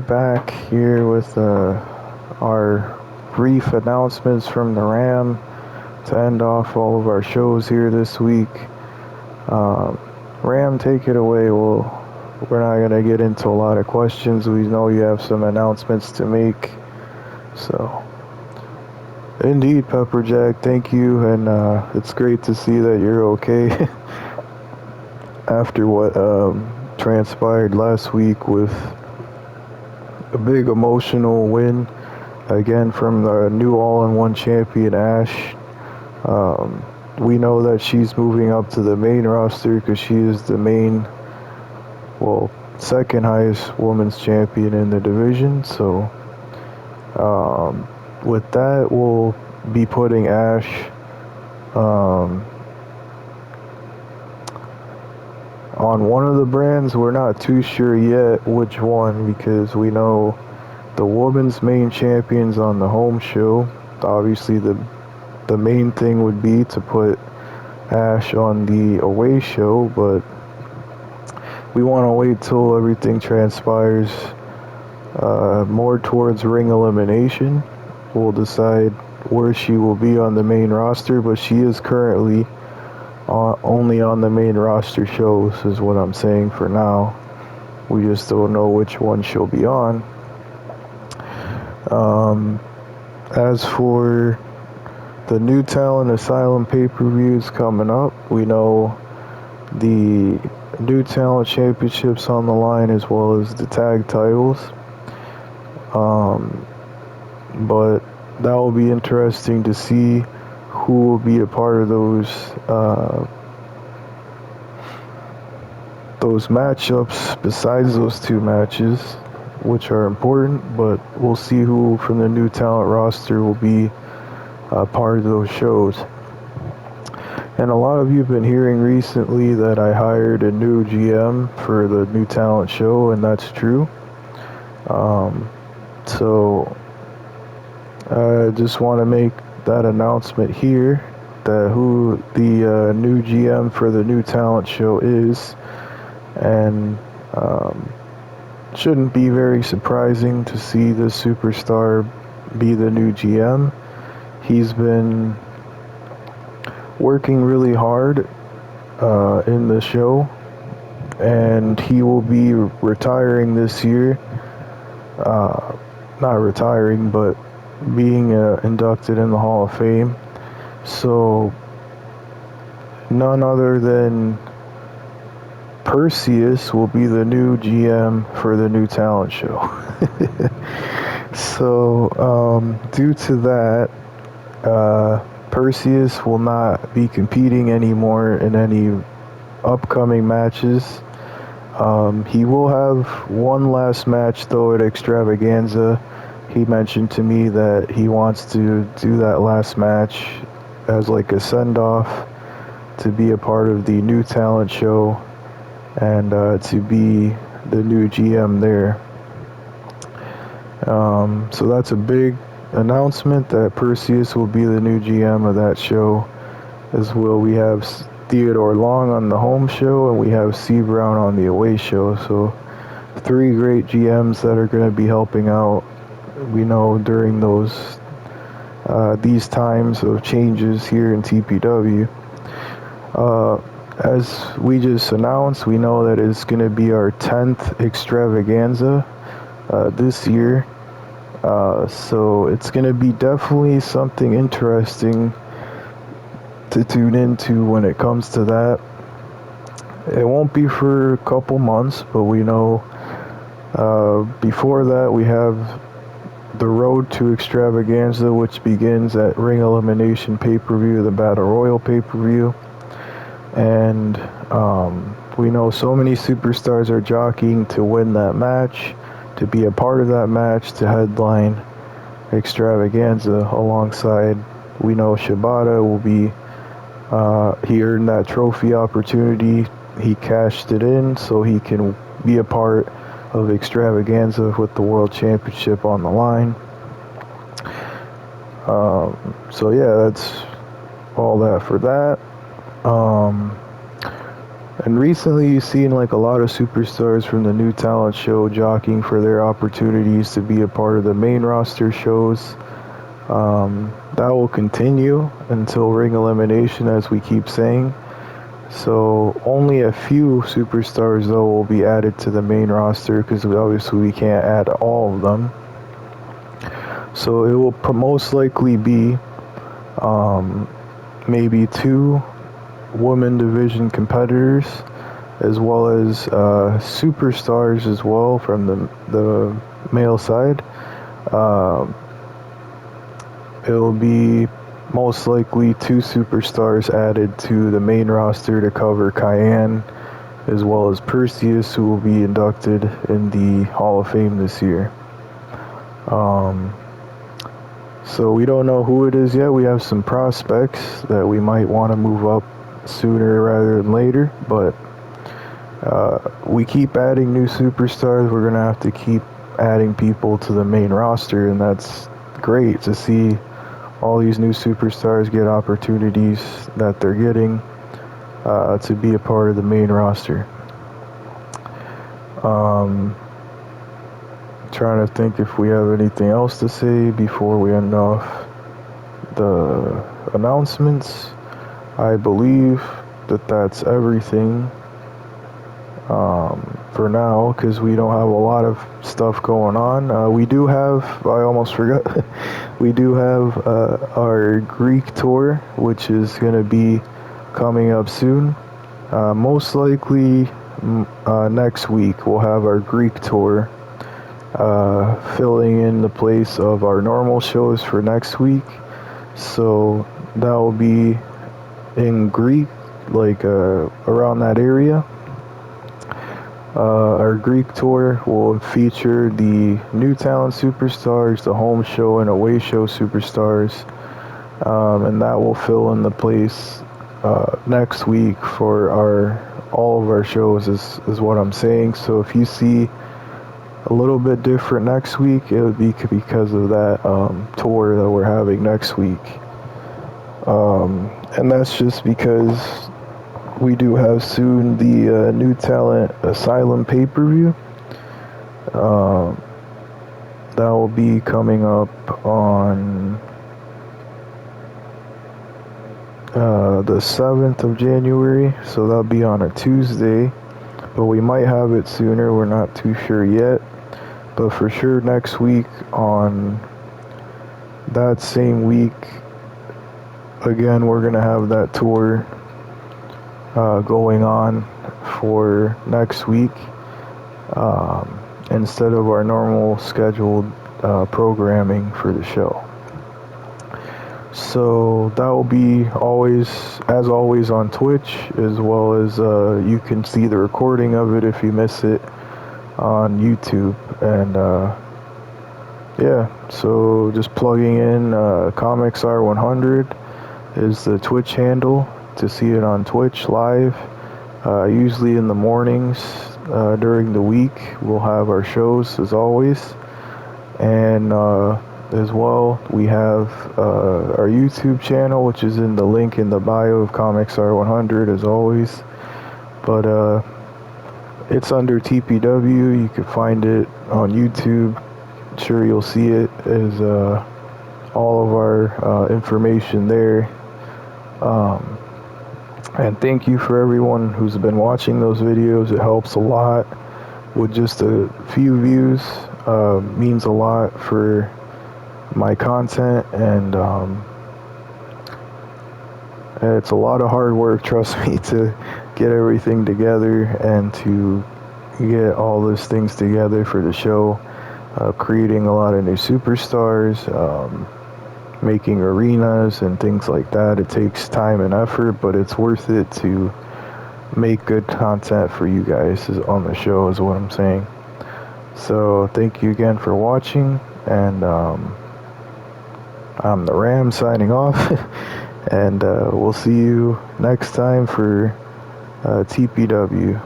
back here with our brief announcements from the Ram to end off all of our shows here this week. Ram, take it away. We're not going to get into a lot of questions. We know you have some announcements to make. So, indeed, Pepperjack, thank you. And it's great to see that you're okay after what transpired last week with a big emotional win again from the new all-in-one champion Ash. We know that she's moving up to the main roster because she is the second highest women's champion in the division. So with that, we'll be putting Ash on one of the brands. We're not too sure yet which one, because we know the women's main champion's on the home show. Obviously, the main thing would be to put Ash on the away show, but we want to wait till everything transpires more towards ring elimination. We'll decide where she will be on the main roster, but she is currently only on the main roster shows, is what I'm saying for now. We just don't know which one she'll be on. As for the New Talent Asylum pay-per-views coming up, we know the New Talent Championships on the line, as well as the tag titles. But that will be interesting to see who will be a part of those matchups besides those two matches, which are important. But we'll see who from the New Talent roster will be part of those shows. And a lot of you have been hearing recently that I hired a new GM for the New Talent show, and that's true. So I just want to make that announcement here, that who the new GM for the New Talent show is, and shouldn't be very surprising to see this superstar be the new GM. He's been working really hard in the show, and he will be retiring this year. Not retiring, but being inducted in the Hall of Fame. So none other than Perseus will be the new GM for the New Talent show. So due to that, Perseus will not be competing anymore in any upcoming matches. He will have one last match though at Extravaganza. He mentioned to me that he wants to do that last match as like a send-off to be a part of the New Talent show and to be the new GM there. So that's a big announcement that Perseus will be the new GM of that show, as well. We have Theodore Long on the home show, and we have C. Brown on the away show. So 3 great GMs that are going to be helping out, we know, during these times of changes here in TPW. As we just announced, we know that it's going to be our 10th extravaganza this year. So it's going to be definitely something interesting to tune into when it comes to that. It won't be for a couple months, but we know before that we have the Road to Extravaganza, which begins at Ring Elimination pay-per-view, the Battle Royal pay-per-view. And we know so many superstars are jockeying to win that match, to be a part of that match, to headline Extravaganza alongside. We know Shibata will be, he earned that trophy opportunity, he cashed it in so he can be a part of Extravaganza with the World Championship on the line. So yeah, that's all that for that. And recently you've seen like a lot of superstars from the new talent show jockeying for their opportunities to be a part of the main roster shows. That will continue until ring elimination, as we keep saying. So only a few superstars though will be added to the main roster, because obviously we can't add all of them. So it will most likely be maybe 2 women division competitors, as well as superstars as well from the male side. It'll be most likely 2 superstars added to the main roster to cover Cayenne, as well as Perseus, who will be inducted in the Hall of Fame this year. So we don't know who it is yet. We have some prospects that we might want to move up sooner rather than later, but we keep adding new superstars. We're going to have to keep adding people to the main roster, and that's great to see all these new superstars get opportunities that they're getting to be a part of the main roster. Trying to think if we have anything else to say before we end off the announcements. I believe that that's everything for now, because we don't have a lot of stuff going on. We do have, I almost forgot, we do have our Greek tour, which is going to be coming up soon. Most likely next week we'll have our Greek tour, filling in the place of our normal shows for next week. So that will be in Greek, like around that area. Our Greek tour will feature the new talent superstars, the home show and away show superstars, and that will fill in the place next week for all of our shows, is what I'm saying. So if you see a little bit different next week, it would be because of that tour that we're having next week. And that's just because we do have soon the new talent Asylum pay-per-view. That will be coming up on the 7th of January, so that'll be on a Tuesday, but we might have it sooner, we're not too sure yet. But for sure next week, on that same week, again, we're going to have that tour going on for next week, instead of our normal scheduled programming for the show. So that will be as always on Twitch, as well as you can see the recording of it if you miss it on YouTube. And yeah, so just plugging in Comics R100 is the Twitch handle to see it on Twitch live. Usually in the mornings during the week we'll have our shows as always. And as well, we have our YouTube channel, which is in the link in the bio of Comics R100 as always. But it's under TPW. You can find it on YouTube. Sure, you'll see it as all of our information there. And thank you for everyone who's been watching those videos. It helps a lot. With just a few views, means a lot for my content, and it's a lot of hard work, trust me, to get everything together and to get all those things together for the show. Creating a lot of new superstars, making arenas and things like that. It takes time and effort, but it's worth it to make good content for you guys on the show, is what I'm saying. So thank you again for watching, and I'm the Ram signing off. And we'll see you next time for TPW.